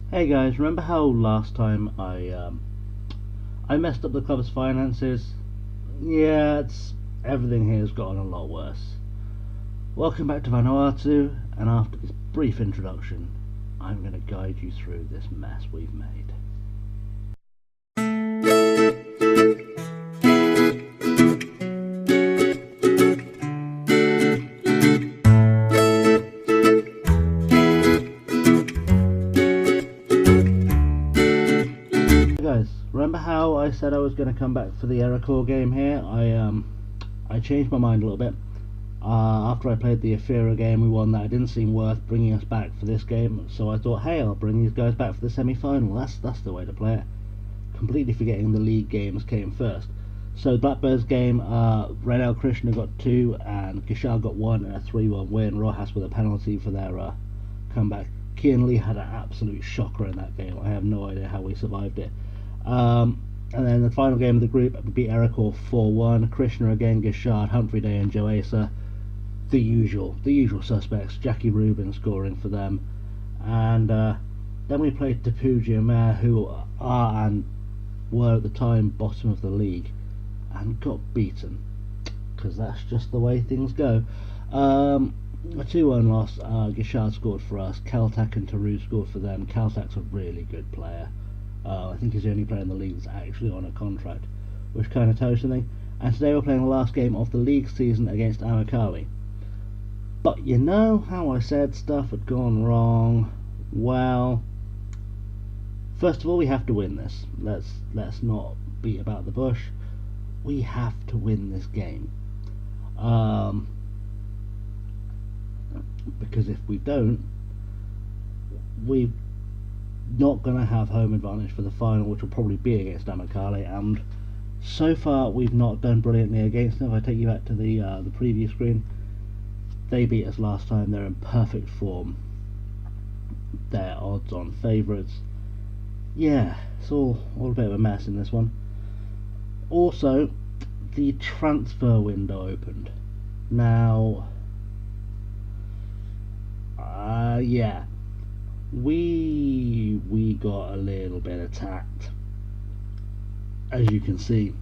Hey guys, remember how last time I messed up the club's finances? Yeah, everything here has gotten a lot worse. Welcome back to Vanuatu, and after this brief introduction, I'm going to guide you through this mess we've made. Guys, remember how I said I was going to come back for the Error Core game here? I changed my mind a little bit. After I played the Ephira game we won that, it didn't seem worth bringing us back for this game, so I thought, hey, I'll bring these guys back for the semi-final. That's the way to play it. Completely forgetting the league games came first. So Blackbird's game, Renel Krishna got 2 and Gishar got 1 and a 3-1 win. Rojas with a penalty for their comeback. Kian Lee had an absolute shocker in that game. I have no idea how we survived it. And then the final game of the group, we beat Ericor 4-1. Krishna again, Gishard, Humphrey Day and Joe Asa. The usual suspects. Jackie Rubin scoring for them. And then we played Tapuji and Mare, who are and were at the time bottom of the league, and got beaten, because that's just the way things go. A 2-1 loss. Gishard scored for us. Kaltak and Taru scored for them. Kaltak's a really good player. I think he's the only player in the league that's actually on a contract, which kind of tells you something. And today we're playing the last game of the league season against Amakawi. But you know how I said stuff had gone wrong? Well, first of all, we have to win this. Let's not beat about the bush. We have to win this game. Because if we don't, we're not going to have home advantage for the final, which will probably be against Amakale. And so far, we've not done brilliantly against them. If I take you back to the preview screen, they beat us last time. They're in perfect form. They're odds-on favourites. Yeah, it's all a bit of a mess in this one. Also, the transfer window opened. Now, yeah, we got a little bit attacked, as you can see.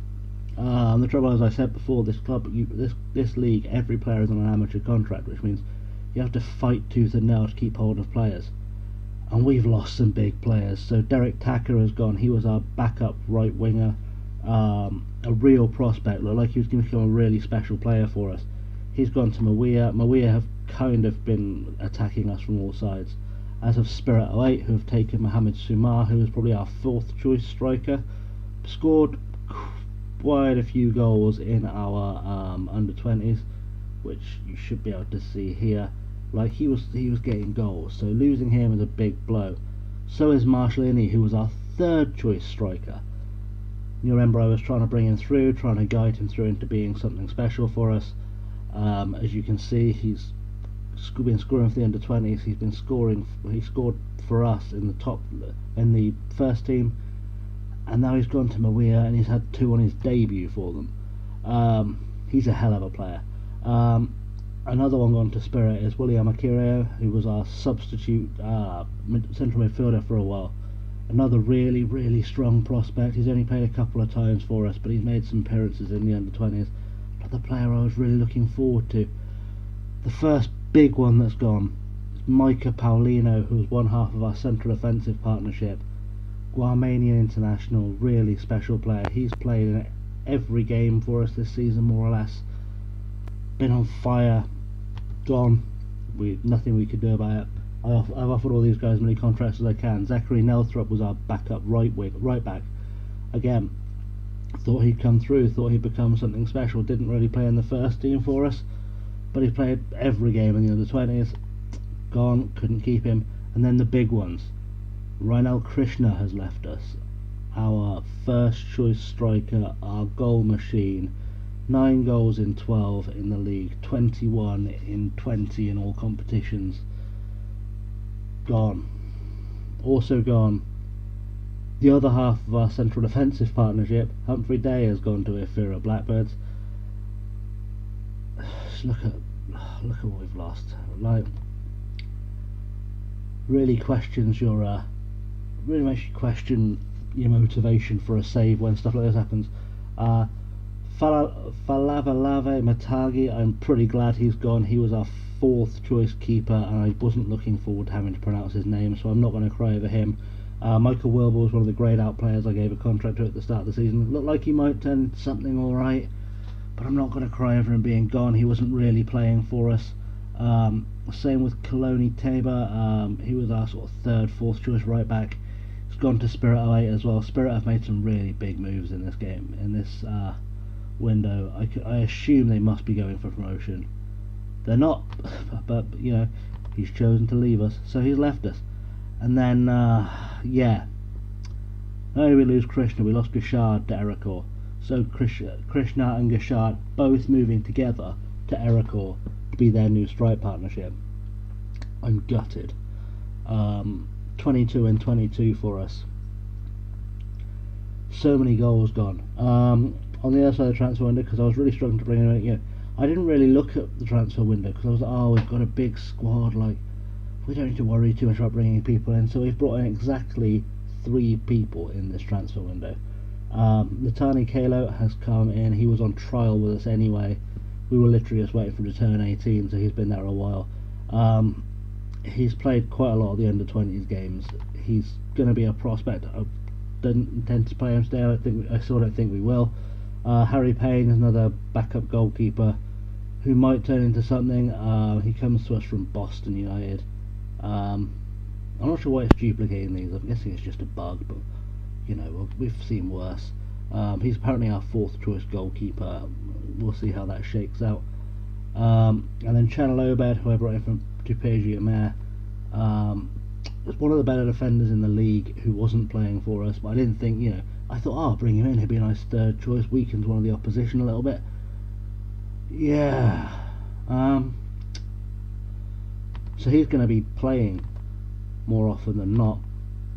The trouble, as I said before, this club, this league, every player is on an amateur contract, which means you have to fight tooth and nail to keep hold of players. And we've lost some big players. So Derek Tacker has gone. He was our backup right winger, a real prospect. Looked like he was going to become a really special player for us. He's gone to Mawia. Mawia have kind of been attacking us from all sides, as have Spirit 08, who have taken Mohamed Sumar, who is probably our 4th choice striker. Scored quite a few goals in our under 20s, which you should be able to see here. Like, he was getting goals, so losing him is a big blow. So is Marshall Inney, who was our 3rd choice striker. You remember I was trying to bring him through, trying to guide him through into being something special for us. As you can see, he's been scoring for the under 20s. He's been scoring. He scored for us in the first team, and now he's gone to Mawia and he's had 2 on his debut for them. He's a hell of a player. Another one gone to Spirit is William Akireo, who was our substitute central midfielder for a while. Another really strong prospect. He's only played a couple of times for us, but he's made some appearances in the under 20s. Another player I was really looking forward to. The first big one that's gone is Micah Paulino, who's one half of our central offensive partnership. Guamanian international, really special player. He's played in every game for us this season, more or less. Been on fire. Gone. Nothing we could do about it. I've offered all these guys as many contracts as I can. Zachary Nelthrop was our backup right back. Again, thought he'd come through, thought he'd become something special. Didn't really play in the first team for us, but he played every game in the under 20s. Gone. Couldn't keep him. And then the big ones. Renel Krishna has left us. Our 1st choice striker, our goal machine. 9 goals in 12 in the league, 21 in 20 in all competitions. Gone. Also gone. The other half of our central defensive partnership, Humphrey Day, has gone to Ephira Blackbirds. Look at what we've lost. Like, really questions your really makes you question your motivation for a save when stuff like this happens. Falavalave Matagi, I'm pretty glad he's gone. He was our fourth choice keeper, and I wasn't looking forward to having to pronounce his name, so I'm not going to cry over him. Michael Wilbur was one of the greyed out players I gave a contract to at the start of the season. Looked like he might turn into something alright, but I'm not going to cry over him being gone. He wasn't really playing for us. Same with Kaloni Tabor. He was our sort of third, fourth choice right back. He's gone to Spirit 08 as well. Spirit have made some really big moves in this game, in this window. I assume they must be going for promotion. They're not, but you know, he's chosen to leave us, so he's left us. And then, yeah, not only we lose Krishna, we lost Gashard to Erekor. So Krishna and Gashard both moving together to Erekor to be their new strike partnership. I'm gutted. 22 and 22 for us. So many goals gone. On the other side of the transfer window, because I was really struggling to bring him in, you know, I didn't really look at the transfer window because I was like, oh, we've got a big squad, like, we don't need to worry too much about bringing people in. So we've brought in exactly 3 people in this transfer window. Latani Kalo has come in. He was on trial with us anyway. We were literally just waiting for him to turn 18, so he's been there a while. He's played quite a lot of the under-20s games. He's going to be a prospect. I don't intend to play him today. I still don't think we will. Harry Payne is another backup goalkeeper who might turn into something. He comes to us from Boston United. I'm not sure why it's duplicating these. I'm guessing it's just a bug, but you know, we've seen worse. He's apparently our 4th choice goalkeeper. We'll see how that shakes out. And then Channel Obed, who I brought in from Tupeji Amer, was one of the better defenders in the league who wasn't playing for us, but I didn't think, you know, I thought, oh, I'll bring him in, he'd be a nice 3rd choice, weakens one of the opposition a little bit. Yeah. So he's going to be playing more often than not.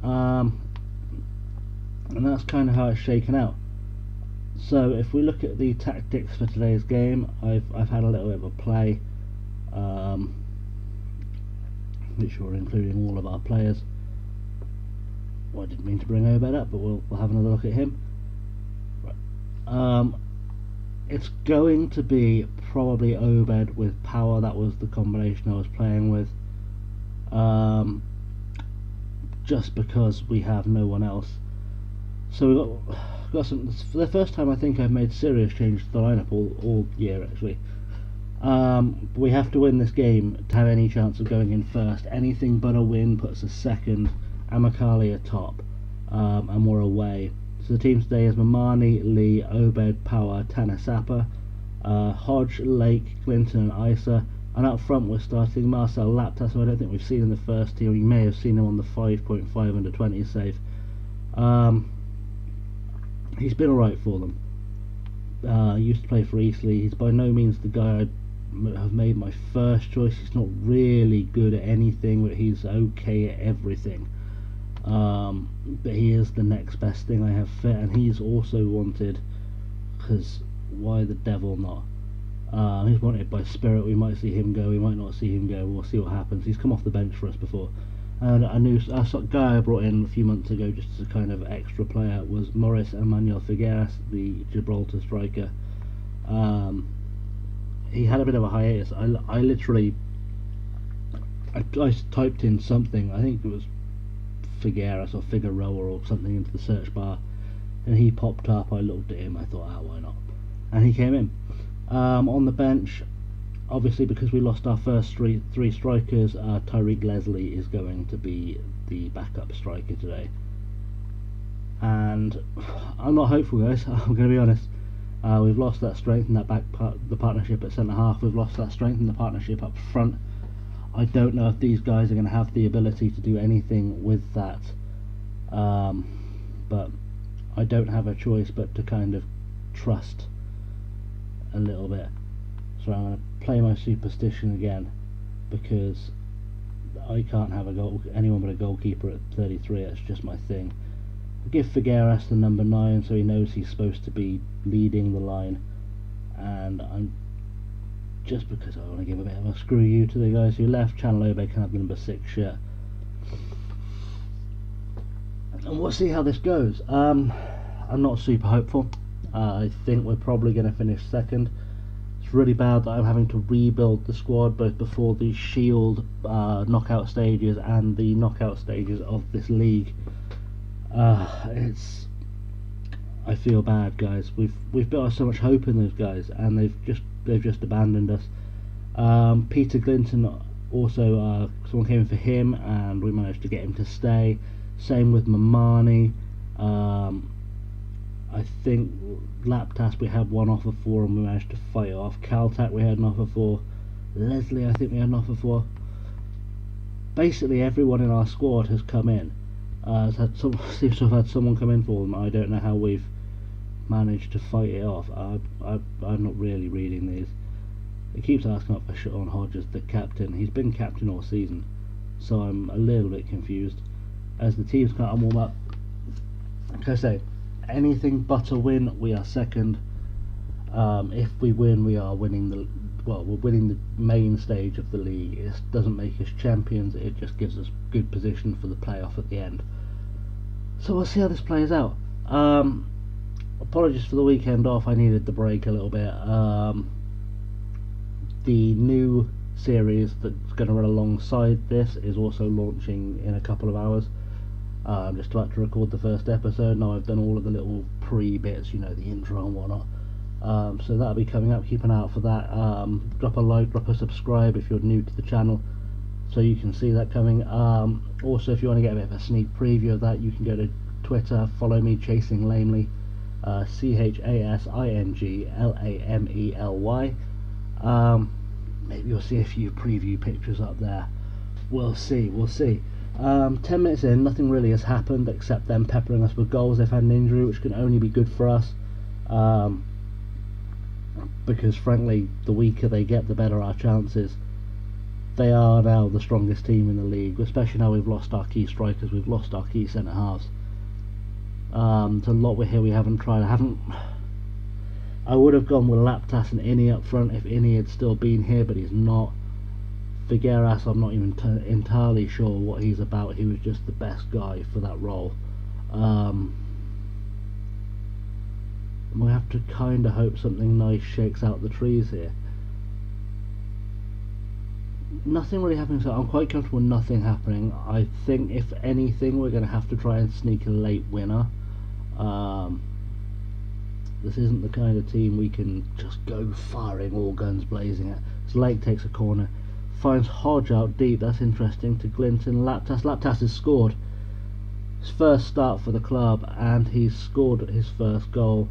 And that's kind of how it's shaken out. So if we look at the tactics for today's game, I've had a little bit of a play, which we're including all of our players. Well, I didn't mean to bring Obed up, but we'll have another look at him. Right. It's going to be probably Obed with power. That was the combination I was playing with. Just because we have no one else. So we've got some. For the first time, I think I've made serious changes to the lineup all year actually. We have to win this game to have any chance of going in first. Anything but a win puts us second, Amakali atop, and we're away. So the team today is Mamani, Lee, Obed, Power, Tanasapa, Hodge, Lake, Clinton and Isa. And up front we're starting Marcel Laptas, who I don't think we've seen in the first team. You may have seen him on the 5.5 under 20 save. He's been alright for them. Used to play for Eastleigh. He's by no means the guy I'd have made my first choice. He's not really good at anything, but he's okay at everything. But he is the next best thing I have fit, and he's also wanted, because why the devil not? He's wanted by Spirit. We might see him go, we might not see him go. We'll see what happens. He's come off the bench for us before. And a guy I brought in a few months ago just as a kind of extra player was Maurice Emmanuel Figueras, the Gibraltar striker. He had a bit of a hiatus. I literally I typed in something, I think it was Figueras or Figueroa or something, into the search bar, and he popped up. I looked at him, I thought, why not? And he came in. On the bench, obviously because we lost our first three strikers, Tyreek Leslie is going to be the backup striker today. And I'm not hopeful, guys. I'm going to be honest. We've lost that strength in that the partnership at centre half. We've lost that strength in the partnership up front. I don't know if these guys are going to have the ability to do anything with that. But I don't have a choice but to kind of trust a little bit. So I'm going to play my superstition again, because I can't have anyone but a goalkeeper at 33. That's just my thing. I'll give Figueras the number 9, so he knows he's supposed to be leading the line, and I'm just because I want to give a bit of a screw you to the guys who left. Channel Obe can have the number 6 shirt. and we'll see how this goes. I'm not super hopeful. I think we're probably going to finish second. It's really bad that I'm having to rebuild the squad both before the Shield knockout stages and the knockout stages of this league. I feel bad, guys. We've built so much hope in those guys, and they've just abandoned us. Peter Glinton also, someone came in for him, and we managed to get him to stay. Same with Mamani. I think Laptas we had one offer for, and we managed to fight it off. Caltac we had an offer for. Leslie I think we had an offer for. Basically everyone in our squad has come in. Seems to have had someone come in for them. I don't know how we've managed to fight it off. I'm not really reading these. It keeps asking up for Sean Hodge as the captain. He's been captain all season, so I'm a little bit confused. As the teams can't warm up, like I say, anything but a win, we are second. If we win, we are winning we're winning the main stage of the league. It doesn't make us champions, it just gives us good position for the playoff at the end. So we'll see how this plays out. Apologies for the weekend off, I needed the break a little bit. The new series that's going to run alongside this is also launching in a couple of hours. I'm just about to record the first episode. Now I've done all of the little pre-bits, you know, the intro and whatnot. So that'll be coming up, keep an eye out for that. Drop a like, drop a subscribe if you're new to the channel, so you can see that coming. Also, if you want to get a bit of a sneak preview of that, you can go to Twitter, follow me, Chasing Lamely, ChasingLamely. Maybe you'll see a few preview pictures up there. We'll see. 10 minutes in, nothing really has happened except them peppering us with goals. They've had an injury, which can only be good for us, because frankly the weaker they get, the better our chances. They are now the strongest team in the league, especially now we've lost our key strikers, we've lost our key centre halves. There's a lot here we haven't tried. I would have gone with Laptas and Inni up front if Inni had still been here, but he's not. Figueras, I'm not even entirely sure what he's about. He was just the best guy for that role. We have to kind of hope something nice shakes out the trees here. Nothing really happening, so I'm quite comfortable with nothing happening. I think if anything we're going to have to try and sneak a late winner. This isn't the kind of team we can just go firing all guns blazing at. Lake takes a corner, finds Hodge out deep, that's interesting, to Glinton. Laptas has scored his first start for the club, and he's scored his first goal.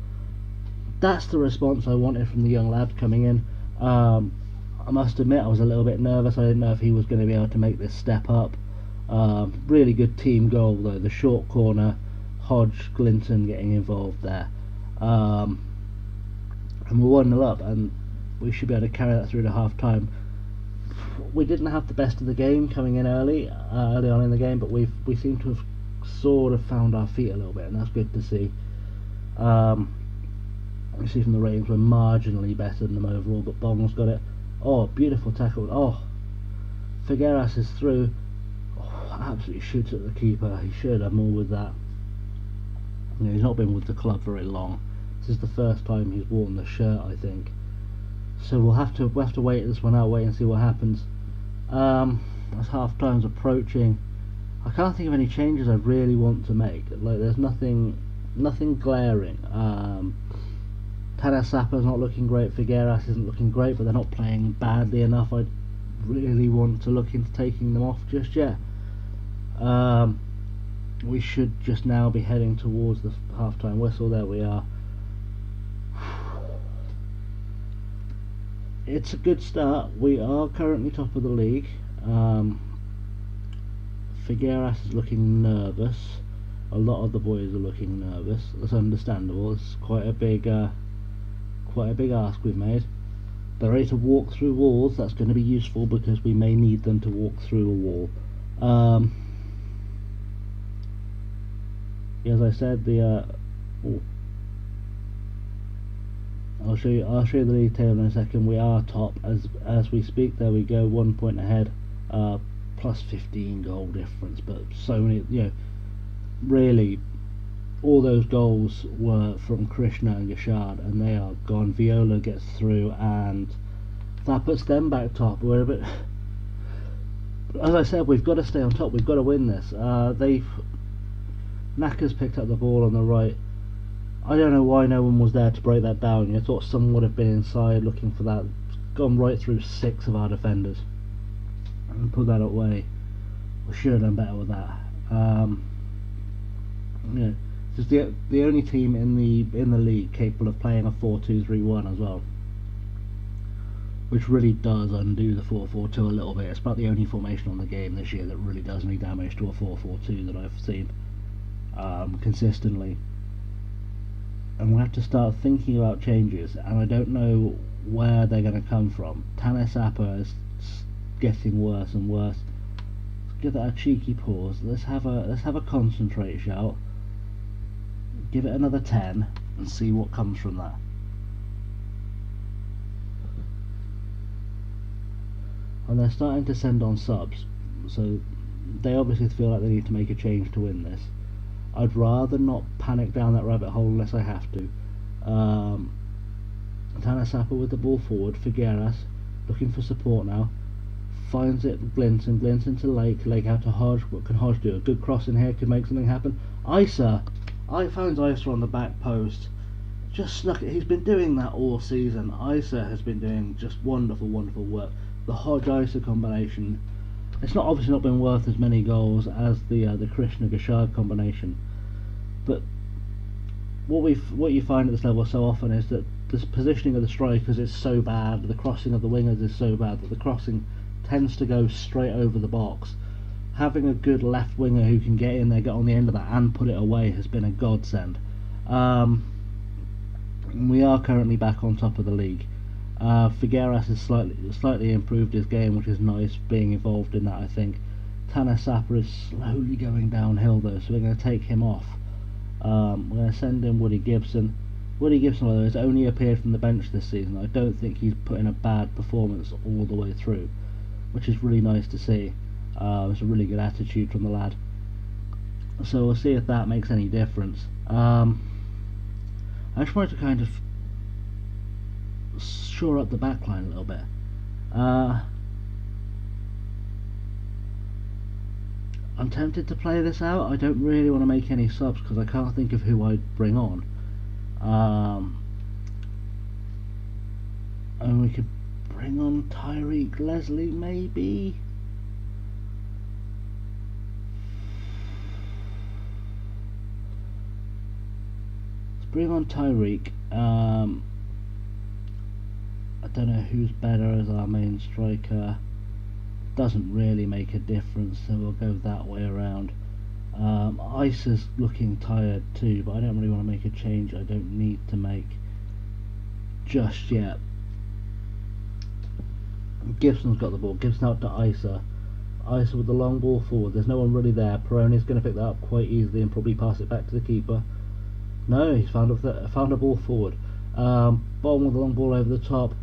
That's the response I wanted from the young lad coming in. I must admit I was a little bit nervous. I didn't know if he was going to be able to make this step up. Really good team goal though, the short corner, Hodge, Glinton getting involved there. And we're 1-0 up, and we should be able to carry that through to half time. We didn't have the best of the game coming in early on in the game, but we seem to have sort of found our feet a little bit, and that's good to see. You see from the ratings we're marginally better than them overall, but Bong's got it. Oh, beautiful tackle. Oh, Figueras is through. Oh, absolutely shoots at the keeper. He should have more with that. You know, he's not been with the club very long. This is the first time he's worn the shirt, I think. So we'll have to wait this one out, wait and see what happens. As half time's approaching, I can't think of any changes I really want to make. Like, there's nothing glaring. Tanasapa's not looking great, Figueras isn't looking great, but they're not playing badly enough. I really want to look into taking them off just yet. We should just now be heading towards the half-time whistle. There we are. It's a good start. We are currently top of the league. Figueras is looking nervous. A lot of the boys are looking nervous. That's understandable. It's quite a big ask we've made. They're ready to walk through walls. That's going to be useful because we may need them to walk through a wall. As I said, I'll show you the league table in a second. We are top as we speak. There we go, 1 point ahead, plus 15 goal difference. But so many, really, all those goals were from Krishna and Gashard, and they are gone. Viola gets through, and that puts them back top. We're a bit, as I said, we've got to stay on top. We've got to win this. Naka's picked up the ball on the right. I don't know why no one was there to break that down. I thought someone would have been inside looking for that. Gone right through 6 of our defenders and put that away. We should have done better with that. It's the only team in the league capable of playing a 4-2-3-1 as well, which really does undo the 4-4-2 a little bit. It's about the only formation on the game this year that really does any damage to a 4-4-2 that I've seen consistently. And we have to start thinking about changes, and I don't know where they're going to come from. Tanis Appa is getting worse and worse. Let's give that a cheeky pause. Let's have a concentrate shout. Give it another 10 and see what comes from that. And they're starting to send on subs, so they obviously feel like they need to make a change to win this. I'd rather not panic down that rabbit hole unless I have to. Tanasapa with the ball forward. Figueras looking for support now. Finds it, glints into Lake out to Hodge. What can Hodge do? A good cross in here could make something happen. Isa! I found Isa on the back post. Just snuck it. He's been doing that all season. Isa has been doing just wonderful work. The Hodge-Isa combination, it's not obviously not been worth as many goals as the Krishna-Gashard combination, but what you find at this level so often is that the positioning of the strikers is so bad, the crossing of the wingers is so bad that the crossing tends to go straight over the box. Having a good left winger who can get in there, get on the end of that and put it away has been a godsend. We are currently back on top of the league. Figueras has slightly improved his game, which is nice, being involved in that, I think. Tanasapa is slowly going downhill though, so we're going to take him off. We're going to send in Woody Gibson. Woody Gibson, by the way, has only appeared from the bench this season. I don't think he's put in a bad performance all the way through, which is really nice to see. It's a really good attitude from the lad. So we'll see if that makes any difference. I just wanted to kind of shore up the back line a little bit. I'm tempted to play this out. I don't really want to make any subs because I can't think of who I'd bring on. And we could bring on Tyreek Leslie maybe. Let's bring on Tyreek. I don't know who's better as our main striker. Doesn't really make a difference, so we'll go that way around. Isa's looking tired too, but I don't really want to make a change I don't need to make just yet. Gibson's got the ball. Gibson out to Isa. Isa with the long ball forward. There's no one really there. Peroni's going to pick that up quite easily and probably pass it back to the keeper. No, he's found a ball forward. Bottom with the long ball over the top.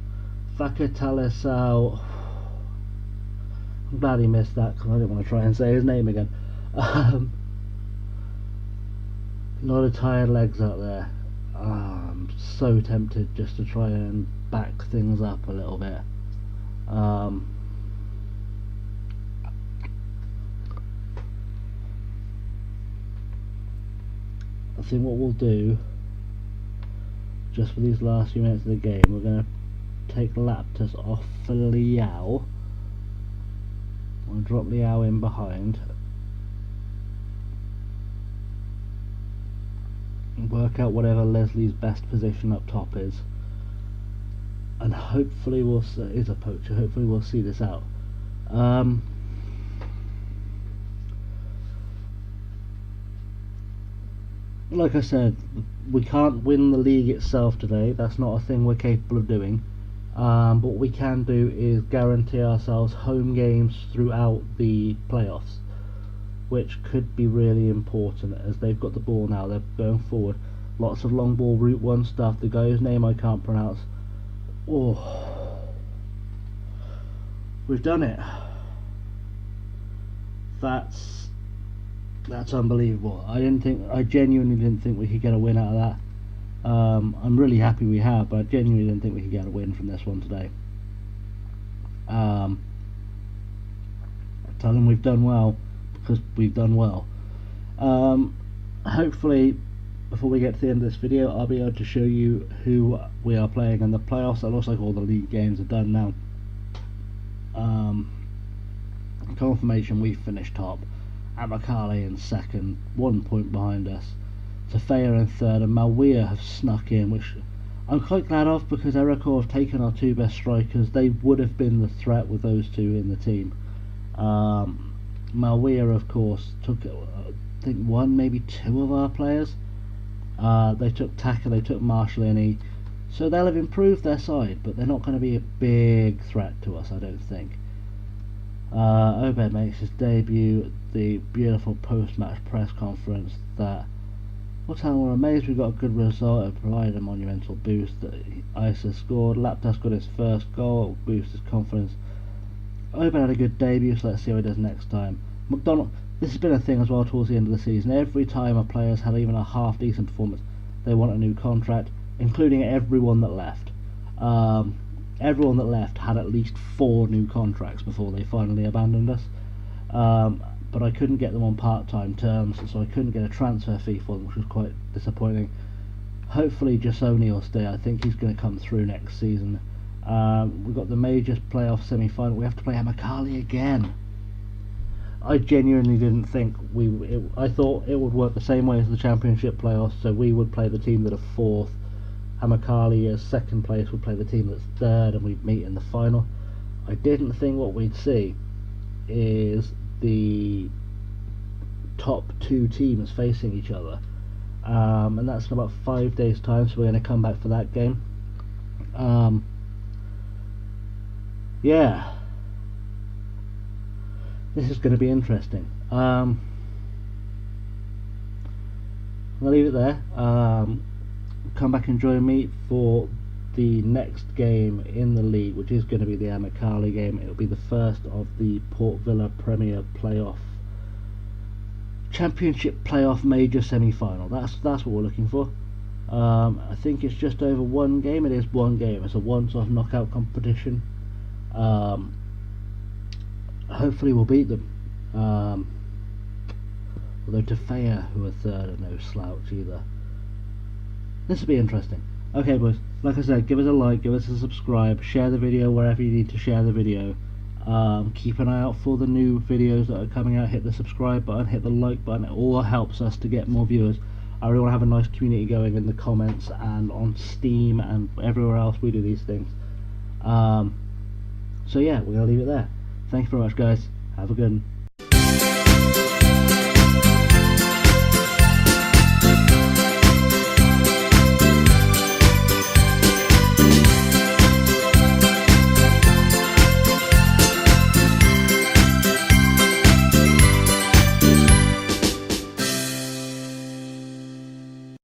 Faka Talisao. I'm glad he missed that because I didn't want to try and say his name again. A lot of tired legs out there. I'm so tempted just to try and back things up a little bit. I think what we'll do, just for these last few minutes of the game, we're going to take Laptus off for Liao. We'll drop Liao in behind. Work out whatever Leslie's best position up top is. And hopefully we'll see, is a poacher, hopefully we'll see this out. Like I said, we can't win the league itself today. That's not a thing we're capable of doing. But what we can do is guarantee ourselves home games throughout the playoffs, which could be really important as they've got the ball now. They're going forward. Lots of long ball route one stuff. The guy whose name I can't pronounce. Oh, we've done it. That's That's unbelievable. I genuinely didn't think we could get a win out of that. I'm really happy we have, but I genuinely didn't think we could get a win from this one today. Tell them we've done well, because we've done well. Hopefully, before we get to the end of this video, I'll be able to show you who we are playing in the playoffs. It looks like all the league games are done now. Confirmation we've finished top. Amakali in second, 1 point behind us. Tafea in third, and Malwea have snuck in, which I'm quite glad of, because Ericor have taken our two best strikers. They would have been the threat with those two in the team. Malwea, of course, took I think one, maybe two of our players. They took Taka, they took Marshallini, so they'll have improved their side, but they're not going to be a big threat to us, I don't think. Obed makes his debut at the beautiful post-match press conference that, "We'll tell them we're amazed we got a good result and provided a monumental boost that Isa scored. Laptas got his first goal, boost his confidence. Obed had a good debut, so let's see how he does next time." McDonald, this has been a thing as well towards the end of the season. Every time a player's had even a half decent performance, they want a new contract, including everyone that left. Everyone that left had at least 4 new contracts before they finally abandoned us. But I couldn't get them on part-time terms, so I couldn't get a transfer fee for them, which was quite disappointing. Hopefully Jasoni will stay. I think he's going to come through next season. We've got the major playoff semi-final. We have to play Amakali again. I genuinely didn't think I thought it would work the same way as the championship playoffs, so we would play the team that are 4th. Amakali as second place would play the team that's 3rd, and we'd meet in the final. I didn't think what we'd see is the top 2 teams facing each other, and that's in about 5 days time, so we're going to come back for that game. Yeah, this is going to be interesting. I'll leave it there. Come back and join me for the next game in the league, which is going to be the Amakali game. It will be the first of the Port Villa Premier Playoff Championship Playoff Major Semi-Final. That's what we're looking for. I think it's just over 1 game. It is 1 game. It's a once-off knockout competition. Hopefully we'll beat them. Although Tafea, who are 3rd, are no slouch either. This will be interesting. Okay boys, like I said, give us a like, give us a subscribe, share the video wherever you need to share the video. Keep an eye out for the new videos that are coming out. Hit the subscribe button, hit the like button. It all helps us to get more viewers. I really want to have a nice community going in the comments and on Steam and everywhere else we do these things. So yeah, we're going to leave it there. Thank you very much guys. Have a good one.